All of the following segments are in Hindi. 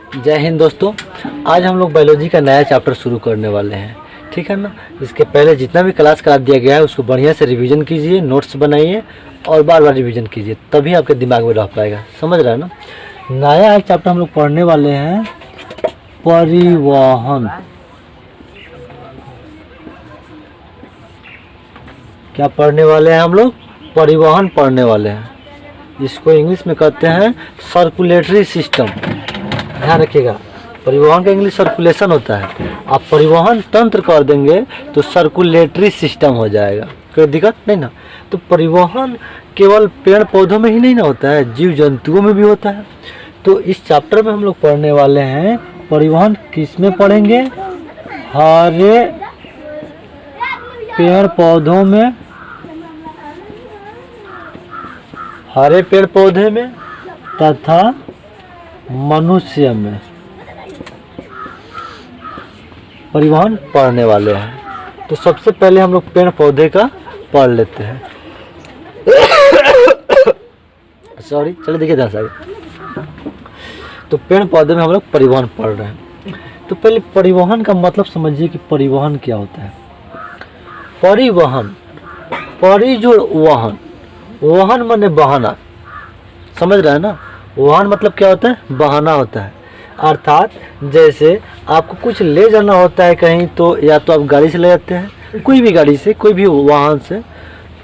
जय हिंद दोस्तों। आज हम लोग बायोलॉजी का नया चैप्टर शुरू करने वाले हैं, ठीक है ना। इसके पहले जितना भी क्लास करा दिया गया है उसको बढ़िया से रिवीजन कीजिए, नोट्स बनाइए और बार बार रिवीजन कीजिए, तभी आपके दिमाग में रह पाएगा। समझ रहे हैं ना। नया एक चैप्टर हम लोग पढ़ने वाले हैं, परिवहन। क्या पढ़ने वाले हैं हम लोग? परिवहन पढ़ने वाले हैं। इसको इंग्लिश में कहते हैं सर्कुलेटरी सिस्टम। ध्यान रखिएगा, परिवहन का इंग्लिश सर्कुलेशन होता है। आप परिवहन तंत्र कर देंगे तो सर्कुलेटरी सिस्टम हो जाएगा, कोई दिक्कत नहीं ना। तो परिवहन केवल पेड़ पौधों में ही नहीं ना होता है, जीव जंतुओं में भी होता है। तो इस चैप्टर में हम लोग पढ़ने वाले हैं परिवहन। किस में पढ़ेंगे? हरे पेड़ पौधों में, हरे पेड़ पौधे में तथा मनुष्य में परिवहन पढ़ने वाले हैं। तो सबसे पहले हम लोग पेड़ पौधे का पढ़ लेते हैं। सॉरी, चलिए देखिए ध्यान से। तो पेड़ पौधे में हम लोग परिवहन पढ़ रहे हैं। तो पहले परिवहन का मतलब समझिए कि परिवहन क्या होता है। परिवहन, परिजुड़ वाहन, वाहन माने बहाना। समझ रहे हैं ना। वाहन मतलब क्या होता है? बहाना होता है। अर्थात जैसे आपको कुछ ले जाना होता है कहीं, तो या तो आप गाड़ी से ले जाते हैं, कोई भी गाड़ी से, कोई भी वाहन से,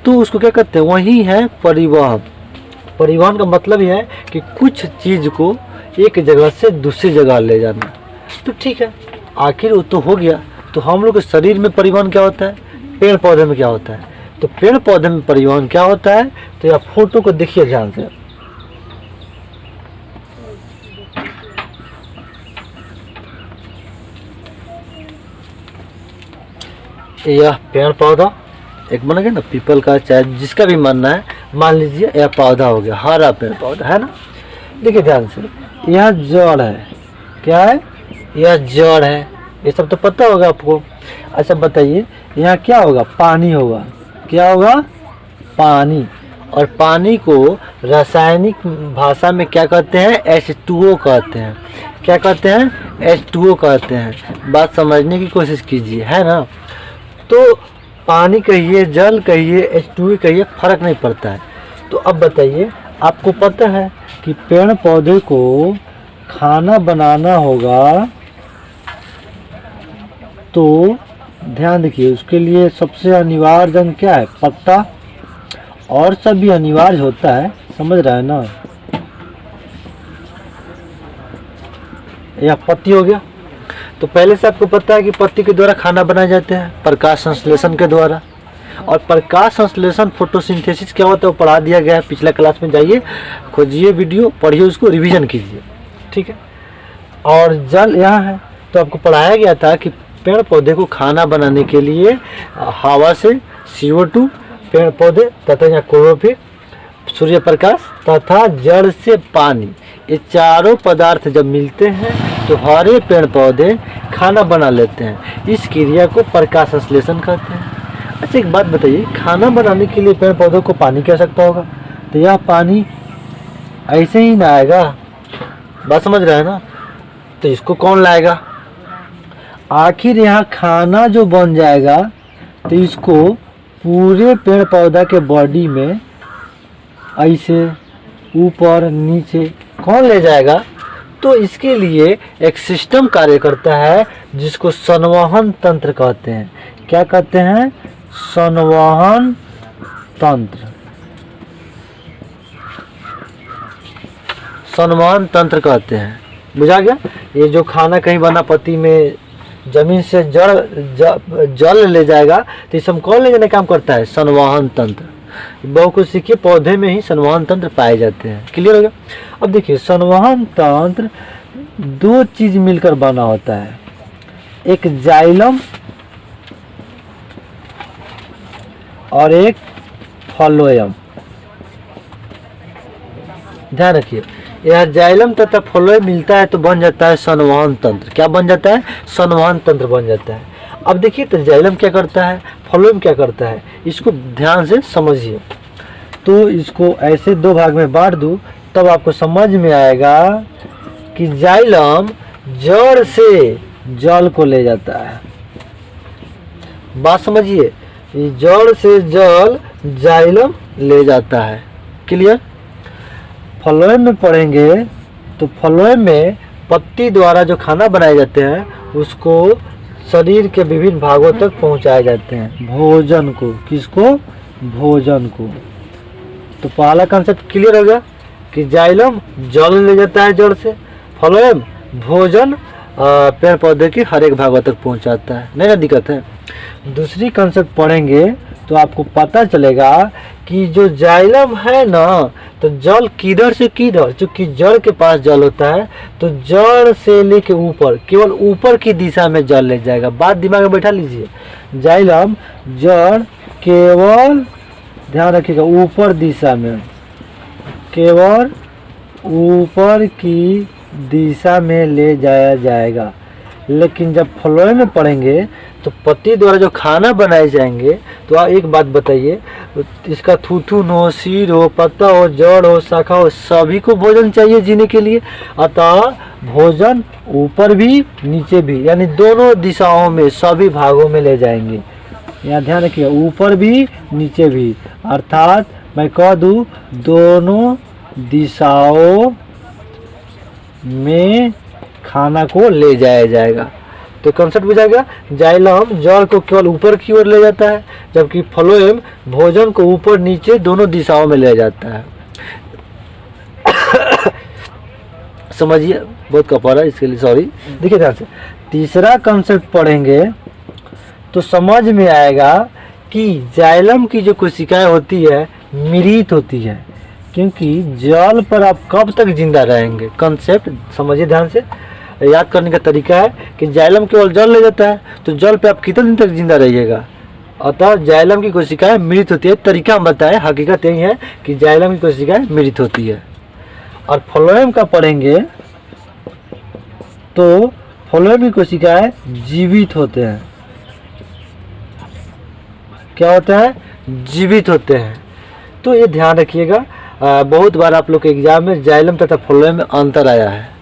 तो उसको क्या कहते हैं? वही है परिवहन। परिवहन का मतलब यह है कि कुछ चीज़ को एक जगह से दूसरी जगह ले जाना। तो ठीक है, आखिर वो तो हो गया। तो हम लोग के शरीर में परिवहन क्या होता है? पेड़ पौधे में क्या होता है? तो पेड़ पौधे में परिवहन क्या होता है? तो यह फोटो को देखिए ध्यान से। यह पेड़ पौधा एक बन गया ना, पीपल का, चाहे जिसका भी मानना है। मान लीजिए यह पौधा हो गया, हरा पेड़ पौधा है ना। देखिए ध्यान से, यह जड़ है। क्या है? यह जड़ है। ये सब तो पता होगा आपको। अच्छा बताइए, यहाँ क्या होगा? पानी होगा। क्या होगा? पानी। और पानी को रासायनिक भाषा में क्या कहते हैं? H2O कहते हैं। क्या कहते हैं? H2O कहते हैं। बात समझने की कोशिश कीजिए, है ना। तो पानी कहिए, जल कहिए, H2O कहिए, फर्क नहीं पड़ता है। तो अब बताइए, आपको पता है कि पेड़ पौधे को खाना बनाना होगा, तो ध्यान देखिए, उसके लिए सबसे अनिवार्य अंग क्या है? पत्ता। और सब भी अनिवार्य होता है, समझ रहा है ना। यह पत्ती हो गया। तो पहले से आपको पता है कि पत्ती के द्वारा खाना बनाए जाते हैं, प्रकाश संश्लेषण के द्वारा। और प्रकाश संश्लेषण, फोटोसिंथेसिस क्या होता है वो पढ़ा दिया गया है पिछला क्लास में। जाइए, खोजिए वीडियो, पढ़िए, उसको रिवीजन कीजिए, ठीक है। और जल यहाँ है। तो आपको पढ़ाया गया था कि पेड़ पौधे को खाना बनाने के लिए हवा से CO2, पेड़ पौधे तथा यहाँ क्लोरोफिल, सूर्य प्रकाश तथा जड़ से पानी, ये चारों पदार्थ जब मिलते हैं तो हरे पेड़ पौधे खाना बना लेते हैं। इस क्रिया को प्रकाश संश्लेषण कहते हैं। अच्छा एक बात बताइए, खाना बनाने के लिए पेड़ पौधों को पानी की आवश्यकता होगा, तो यह पानी ऐसे ही ना आएगा। बात समझ रहे हैं ना। तो इसको कौन लाएगा? आखिर यहाँ खाना जो बन जाएगा, तो इसको पूरे पेड़ पौधा के बॉडी में ऐसे ऊपर नीचे कौन ले जाएगा? तो इसके लिए एक सिस्टम कार्य करता है जिसको संवहन तंत्र कहते हैं। क्या कहते हैं? संवहन तंत्र। संवहन तंत्र कहते हैं। बुझा गया? ये जो खाना कहीं बना पत्ती में जमीन से जल ले जाएगा, तो इस कौन ले जाने काम करता है? संवहन तंत्र। बहुकोशिकीय पौधे में ही संवहन तंत्र पाए जाते हैं। क्लियर हो गया? अब देखिए, संवहन तंत्र दो चीज मिलकर बना होता है, एक जाइलम और एक फ्लोएम। ध्यान रखिए, यह जाइलम तथा फ्लोएम मिलता है तो बन जाता है संवहन तंत्र। क्या बन जाता है? संवहन तंत्र बन जाता है। अब देखिए, तो जाइलम क्या करता है, फ्लोएम क्या करता है, इसको ध्यान से समझिए। तो इसको ऐसे दो भाग में बांट दूं तब आपको समझ में आएगा कि जाइलम जड़ से जल को ले जाता है। बात समझिए, जड़ से जल जाइलम ले जाता है। क्लियर? फ्लोएम में पढ़ेंगे तो फ्लोएम में पत्ती द्वारा जो खाना बनाए जाते हैं उसको शरीर के विभिन्न भागों तक पहुंचाए जाते हैं। भोजन को, किसको? भोजन को। तो पहला कंसेप्ट क्लियर हो गया कि जाइलम जल ले जाता है जड़ से, फ्लोएम भोजन पेड़ पौधे के हर एक भागों तक पहुंचाता है। नहीं ना दिक्कत है। दूसरी कंसेप्ट पढ़ेंगे तो आपको पता चलेगा कि जो जाइलम है ना, तो जल किधर से किधर, चूंकि जड़ के पास जल होता है तो जड़ से लेके ऊपर, केवल ऊपर की दिशा में जल ले जाएगा। बात दिमाग में बैठा लीजिए, जाइलम जड़ केवल, ध्यान रखिएगा, ऊपर दिशा में, केवल ऊपर की दिशा में ले जाया जाएगा। लेकिन जब फ्लोएम में पढ़ेंगे तो पत्ती द्वारा जो खाना बनाए जाएंगे, तो आप एक बात बताइए, इसका थूथून हो, सिर हो, पत्ता हो, जड़ हो, शाखा हो, सभी को भोजन चाहिए जीने के लिए। अतः भोजन ऊपर भी नीचे भी, यानी दोनों दिशाओं में, सभी भागों में ले जाएंगे। यहाँ ध्यान रखिए, ऊपर भी नीचे भी, अर्थात मैं कह दूँ दोनों दिशाओं में खाना को ले जाया जाएगा। तो कंसेप्ट बुझा गया, जाइलम जड़ को केवल ऊपर की ओर ले जाता है, जबकि फ्लोएम भोजन को ऊपर नीचे दोनों दिशाओं में ले जाता है। समझिए, बहुत कपड़ा है इसके लिए, सॉरी। देखिए ध्यान से, तीसरा कंसेप्ट पढ़ेंगे तो समझ में आएगा कि जाइलम की जो कोशिकाएं होती है मृत होती है, क्योंकि जल पर आप कब तक जिंदा रहेंगे। कंसेप्ट समझिए ध्यान से, याद करने का तरीका है कि जाइलम केवल जल ले जाता है, तो जल पे आप कितने दिन तक जिंदा रहिएगा। अतः जाइलम की कोशिकाएं मृत होती है। तरीका हम बताएं, हकीकत यही है कि जाइलम की कोशिकाएं मृत होती है। और फ्लोएम का पढ़ेंगे तो फ्लोएम की कोशिकाएं जीवित होते हैं। क्या होता है? जीवित होते हैं। तो ये ध्यान रखिएगा, बहुत बार आप लोग के एग्जाम में जाइलम तथा फ्लोएम में अंतर आया है।